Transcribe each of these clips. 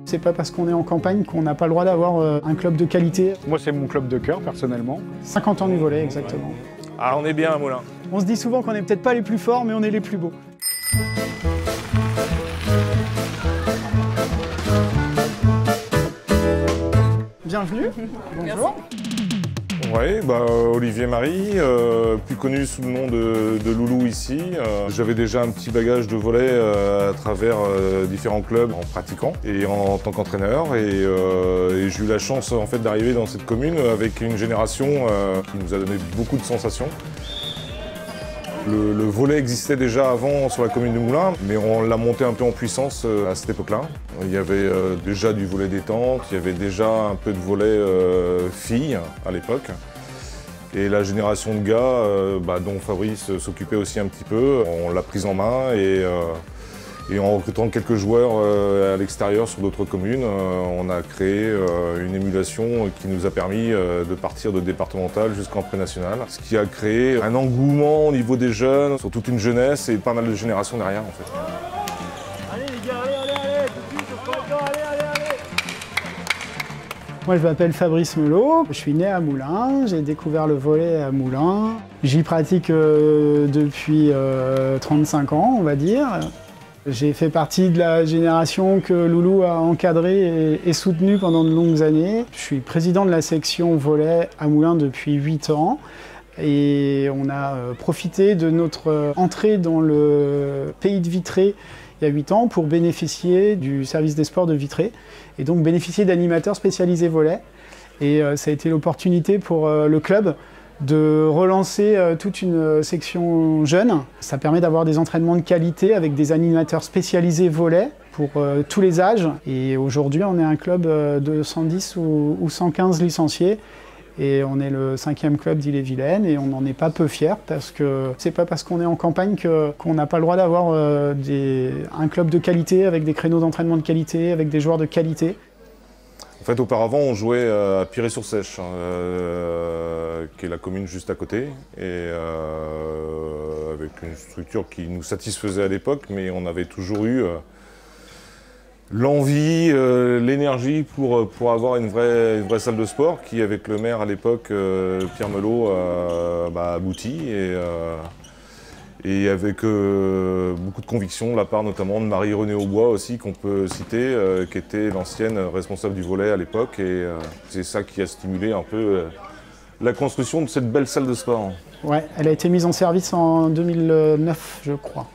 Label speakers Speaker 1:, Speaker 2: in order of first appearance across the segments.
Speaker 1: C'est pas parce qu'on est en campagne qu'on n'a pas le droit d'avoir un club de qualité.
Speaker 2: Moi, c'est mon club de cœur, personnellement.
Speaker 1: 50 ans du volley, exactement.
Speaker 3: Ah, on est bien à Moulins.
Speaker 1: On se dit souvent qu'on n'est peut-être pas les plus forts, mais on est les plus beaux. Bienvenue. Bonjour.
Speaker 3: Oui, Olivier Marie, plus connu sous le nom de Loulou ici. J'avais déjà un petit bagage de volley à travers différents clubs en pratiquant et en tant qu'entraîneur. Et j'ai eu la chance en fait, d'arriver dans cette commune avec une génération qui nous a donné beaucoup de sensations. Le volley existait déjà avant sur la commune de Moulins, mais on l'a monté un peu en puissance à cette époque-là. Il y avait déjà du volley détente, il y avait déjà un peu de volley filles à l'époque. Et la génération de gars, dont Fabrice s'occupait aussi un petit peu, on l'a prise en main et en recrutant quelques joueurs à l'extérieur sur d'autres communes, on a créé une émulation qui nous a permis de partir de départemental jusqu'en pré-national. Ce qui a créé un engouement au niveau des jeunes, sur toute une jeunesse et pas mal de générations derrière en fait.
Speaker 4: Allez les gars, allez, tout de suite, on prend le temps, allez.
Speaker 1: Moi, je m'appelle Fabrice Melot, je suis né à Moulins, j'ai découvert le volley à Moulins. J'y pratique depuis 35 ans, on va dire. J'ai fait partie de la génération que Loulou a encadrée et soutenue pendant de longues années. Je suis président de la section volley à Moulins depuis 8 ans. Et on a profité de notre entrée dans le pays de Vitré il y a 8 ans pour bénéficier du service des sports de Vitré et donc bénéficier d'animateurs spécialisés volley. Et ça a été l'opportunité pour le club de relancer toute une section jeune. Ça permet d'avoir des entraînements de qualité avec des animateurs spécialisés volley pour tous les âges. Et aujourd'hui, on est un club de 110 ou 115 licenciés. Et on est le 5e club d'Ille-et-Vilaine et on n'en est pas peu fiers parce que c'est pas parce qu'on est en campagne qu'on n'a pas le droit d'avoir un club de qualité avec des créneaux d'entraînement de qualité, avec des joueurs de qualité.
Speaker 3: En fait, auparavant, on jouait à Piré-sur-Seiche, qui est la commune juste à côté, et avec une structure qui nous satisfaisait à l'époque, mais on avait toujours eu l'envie, l'énergie pour avoir une vraie salle de sport qui, avec le maire à l'époque, Pierre Melot, a abouti. Et avec beaucoup de conviction de la part notamment de Marie-Renée Aubois aussi, qu'on peut citer, qui était l'ancienne responsable du volley à l'époque. Et c'est ça qui a stimulé un peu la construction de cette belle salle de sport.
Speaker 1: Ouais, elle a été mise en service en 2009, je crois.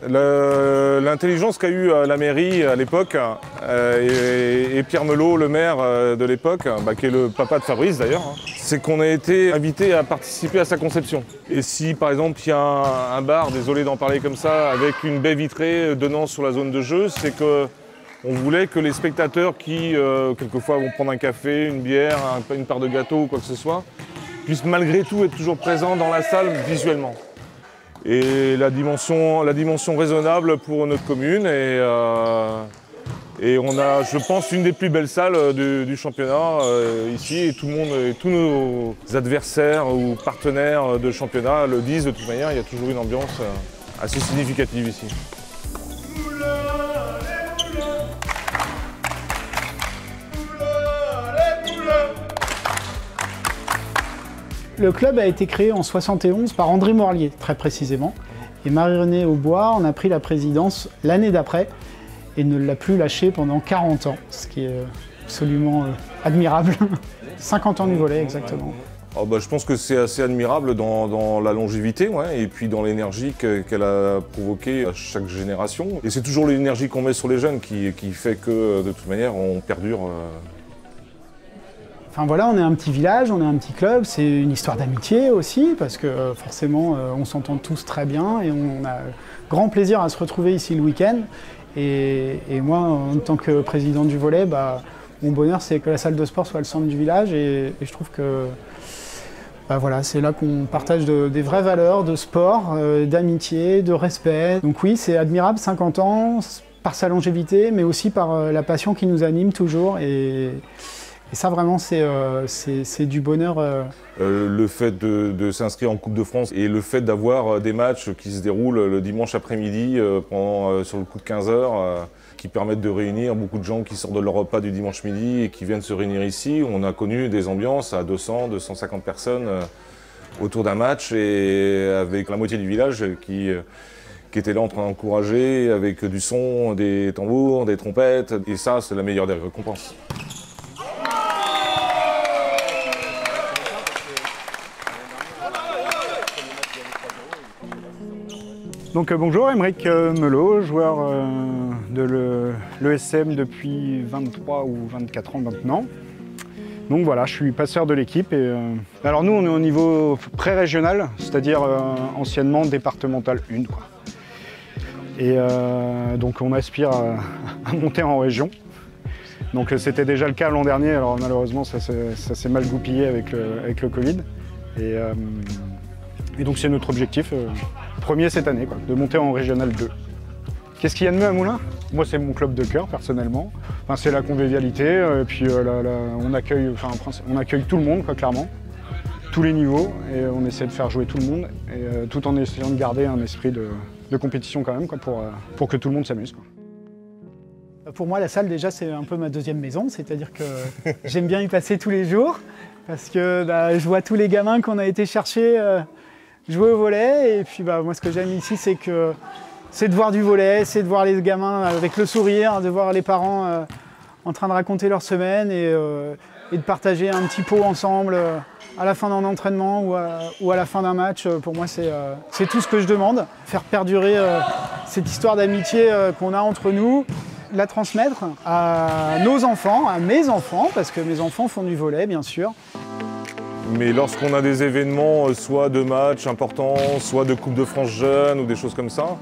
Speaker 3: L'intelligence qu'a eue la mairie à l'époque et Pierre Melot, le maire de l'époque, qui est le papa de Fabrice d'ailleurs, c'est qu'on a été invité à participer à sa conception. Et si par exemple il y a un bar, désolé d'en parler comme ça, avec une baie vitrée donnant sur la zone de jeu, c'est qu'on voulait que les spectateurs qui quelquefois vont prendre un café, une bière, une part de gâteau ou quoi que ce soit, puissent malgré tout être toujours présents dans la salle visuellement. Et la dimension raisonnable pour notre commune. Et on a, je pense, une des plus belles salles du championnat ici. Et tout le monde, et tous nos adversaires ou partenaires de championnat le disent de toute manière. Il y a toujours une ambiance assez significative ici.
Speaker 1: Le club a été créé en 71 par André Morlier, très précisément. Et Marie-Renée Aubois en a pris la présidence l'année d'après et ne l'a plus lâché pendant 40 ans, ce qui est absolument admirable. 50 ans du volley, exactement.
Speaker 3: Je pense que c'est assez admirable dans la longévité et puis dans l'énergie qu'elle a provoquée à chaque génération. Et c'est toujours l'énergie qu'on met sur les jeunes qui fait que, de toute manière, on perdure.
Speaker 1: Enfin voilà, on est un petit village, on est un petit club, c'est une histoire d'amitié aussi, parce que forcément on s'entend tous très bien et on a grand plaisir à se retrouver ici le week-end. Et moi, en tant que président du volley, mon bonheur c'est que la salle de sport soit le centre du village et je trouve que voilà, c'est là qu'on partage des vraies valeurs de sport, d'amitié, de respect. Donc oui, c'est admirable, 50 ans, par sa longévité, mais aussi par la passion qui nous anime toujours. Et Et ça vraiment c'est du bonheur.
Speaker 3: Le fait de s'inscrire en Coupe de France et le fait d'avoir des matchs qui se déroulent le dimanche après-midi sur le coup de 15 h, qui permettent de réunir beaucoup de gens qui sortent de leur repas du dimanche midi et qui viennent se réunir ici. On a connu des ambiances à 200, 250 personnes autour d'un match et avec la moitié du village qui était là en train d'encourager avec du son, des tambours, des trompettes. Et ça, c'est la meilleure des récompenses.
Speaker 2: Donc bonjour, Aymeric Melot, joueur de l'ESM depuis 23 ou 24 ans maintenant. Donc voilà, je suis passeur de l'équipe. Alors nous, on est au niveau pré-régional, c'est-à-dire anciennement départemental 1, quoi. Et donc on aspire à monter en région. Donc c'était déjà le cas l'an dernier, alors malheureusement ça s'est mal goupillé avec le Covid. Et donc c'est notre objectif, premier cette année, quoi, de monter en Régional 2. Qu'est-ce qu'il y a de mieux à Moulins? Moi c'est mon club de cœur personnellement. Enfin, c'est la convivialité, et puis on accueille tout le monde, quoi, clairement. Tous les niveaux, et on essaie de faire jouer tout le monde, et, tout en essayant de garder un esprit de compétition quand même, quoi, pour que tout le monde s'amuse.
Speaker 1: Pour moi la salle déjà c'est un peu ma deuxième maison, c'est-à-dire que j'aime bien y passer tous les jours, parce que je vois tous les gamins qu'on a été chercher jouer au volley, et puis moi ce que j'aime ici c'est de voir du volley, c'est de voir les gamins avec le sourire, de voir les parents en train de raconter leur semaine et de partager un petit pot ensemble à la fin d'un entraînement ou à la fin d'un match. Pour moi c'est tout ce que je demande, faire perdurer cette histoire d'amitié qu'on a entre nous, la transmettre à nos enfants, à mes enfants, parce que mes enfants font du volley bien sûr.
Speaker 3: Mais lorsqu'on a des événements, soit de matchs importants, soit de Coupe de France jeunes ou des choses comme ça,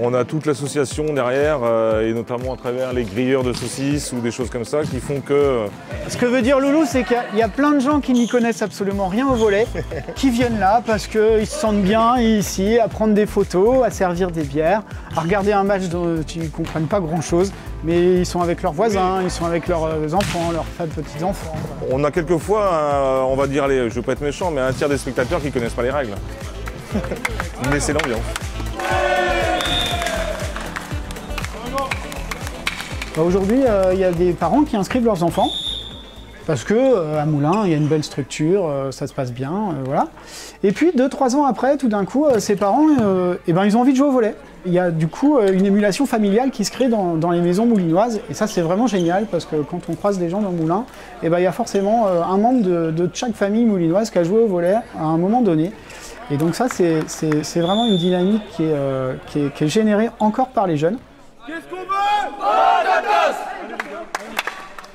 Speaker 3: on a toute l'association derrière, et notamment à travers les grilleurs de saucisses ou des choses comme ça qui font que...
Speaker 1: Ce que veut dire Loulou, c'est qu'il y a plein de gens qui n'y connaissent absolument rien au volley, qui viennent là parce qu'ils se sentent bien ici, à prendre des photos, à servir des bières, à regarder un match dont ils ne comprennent pas grand-chose, mais ils sont avec leurs voisins, ils sont avec leurs enfants, leurs petits-enfants.
Speaker 3: On a quelquefois, on va dire, je ne veux pas être méchant, mais un tiers des spectateurs qui ne connaissent pas les règles. Mais c'est l'ambiance.
Speaker 1: Aujourd'hui, il y a des parents qui inscrivent leurs enfants parce que à Moulins, il y a une belle structure, ça se passe bien, voilà. Et puis 2-3 ans après, tout d'un coup, ces parents, ils ont envie de jouer au volley. Il y a du coup une émulation familiale qui se crée dans les maisons moulinoises, et ça c'est vraiment génial parce que quand on croise des gens dans Moulins, il y a forcément un membre de chaque famille moulinoise qui a joué au volley à un moment donné. Et donc ça c'est vraiment une dynamique qui est générée encore par les jeunes.
Speaker 4: Qu'est-ce qu'on veut? Oh,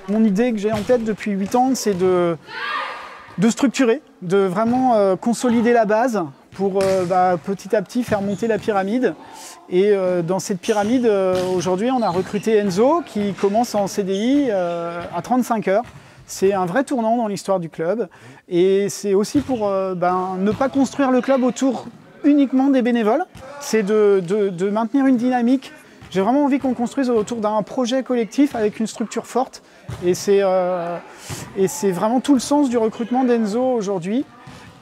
Speaker 1: Mon idée que j'ai en tête depuis 8 ans, c'est de structurer, de vraiment consolider la base pour petit à petit faire monter la pyramide. Et dans cette pyramide, aujourd'hui, on a recruté Enzo qui commence en CDI à 35 heures. C'est un vrai tournant dans l'histoire du club. Et c'est aussi pour ne pas construire le club autour uniquement des bénévoles. C'est de maintenir une dynamique. J'ai vraiment envie qu'on construise autour d'un projet collectif avec une structure forte. Et c'est vraiment tout le sens du recrutement d'Enzo aujourd'hui.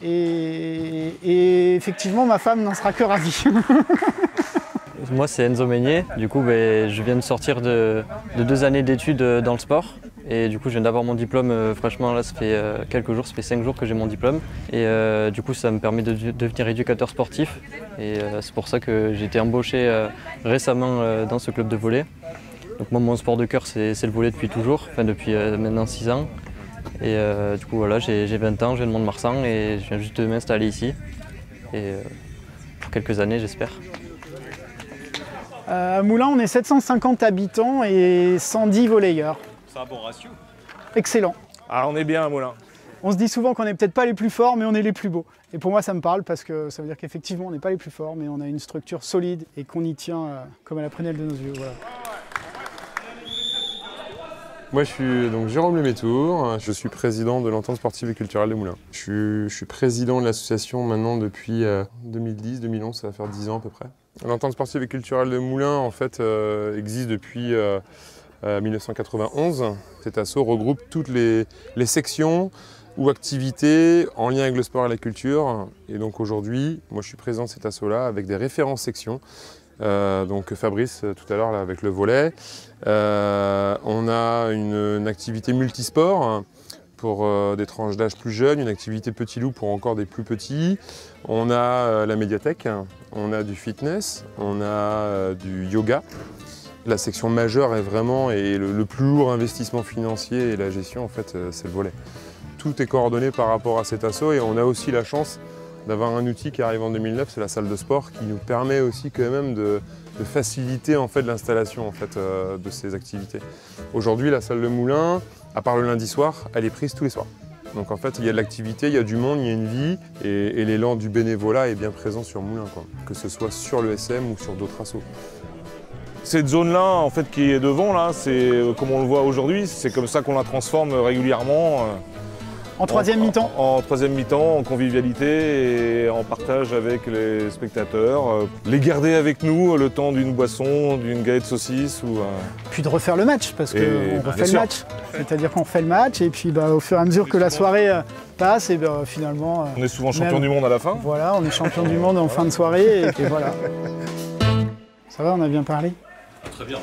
Speaker 1: Et effectivement, ma femme n'en sera que ravie.
Speaker 5: Moi, c'est Enzo Meignier. Du coup, je viens de sortir de 2 années d'études dans le sport. Et du coup, je viens d'avoir mon diplôme fraîchement. Là, ça fait quelques jours, ça fait 5 jours que j'ai mon diplôme. Et du coup, ça me permet de devenir éducateur sportif. Et c'est pour ça que j'ai été embauché récemment dans ce club de volley. Donc moi, mon sport de cœur, c'est le volley depuis toujours, enfin depuis maintenant 6 ans. Et du coup, voilà, j'ai 20 ans, je viens de Mont-de-Marsan et je viens juste de m'installer ici. Et pour quelques années, j'espère.
Speaker 1: À Moulins, on est 750 habitants et 110 volleyeurs.
Speaker 4: C'est un bon ratio.
Speaker 1: Excellent.
Speaker 3: Ah, on est bien à Moulins.
Speaker 1: On se dit souvent qu'on n'est peut-être pas les plus forts, mais on est les plus beaux. Et pour moi, ça me parle parce que ça veut dire qu'effectivement, on n'est pas les plus forts, mais on a une structure solide et qu'on y tient comme à la prunelle de nos yeux. Voilà.
Speaker 6: Moi, je suis donc Jérôme Lemétour, je suis président de l'entente sportive et culturelle de Moulins. Je suis président de l'association maintenant depuis 2010-2011, ça va faire 10 ans à peu près. L'entente sportive et culturelle de Moulins, en fait, existe depuis 1991. Cet asso regroupe toutes les sections ou activités en lien avec le sport et la culture. Et donc aujourd'hui, moi je suis présent de cet asso-là avec des référents sections. Donc Fabrice tout à l'heure avec le volley. On a une activité multisport pour des tranches d'âge plus jeunes, une activité petit loup pour encore des plus petits. On a la médiathèque, on a du fitness, on a du yoga. La section majeure est vraiment, et le plus lourd investissement financier et la gestion en fait, c'est le volley. Tout est coordonné par rapport à cet asso et on a aussi la chance d'avoir un outil qui arrive en 2009, c'est la salle de sport qui nous permet aussi quand même de faciliter en fait, l'installation en fait, de ces activités. Aujourd'hui, la salle de Moulins, à part le lundi soir, elle est prise tous les soirs. Donc en fait, il y a de l'activité, il y a du monde, il y a une vie et l'élan du bénévolat est bien présent sur Moulins, quoi, que ce soit sur le SM ou sur d'autres assos.
Speaker 3: Cette zone-là, en fait, qui est devant, là, c'est comme on le voit aujourd'hui, c'est comme ça qu'on la transforme régulièrement.
Speaker 1: En troisième mi-temps.
Speaker 3: En troisième mi-temps, en convivialité et en partage avec les spectateurs. Les garder avec nous le temps d'une boisson, d'une galette saucisse ou...
Speaker 1: Puis de refaire le match, parce qu'on refait le
Speaker 3: sûr.
Speaker 1: match. C'est-à-dire qu'on fait le match et puis au fur et à mesure que la soirée passe, et finalement...
Speaker 3: On est souvent champion du monde à la fin.
Speaker 1: Voilà, on est champion du monde en fin de soirée et voilà. Ça va, on a bien parlé?
Speaker 5: Très bien.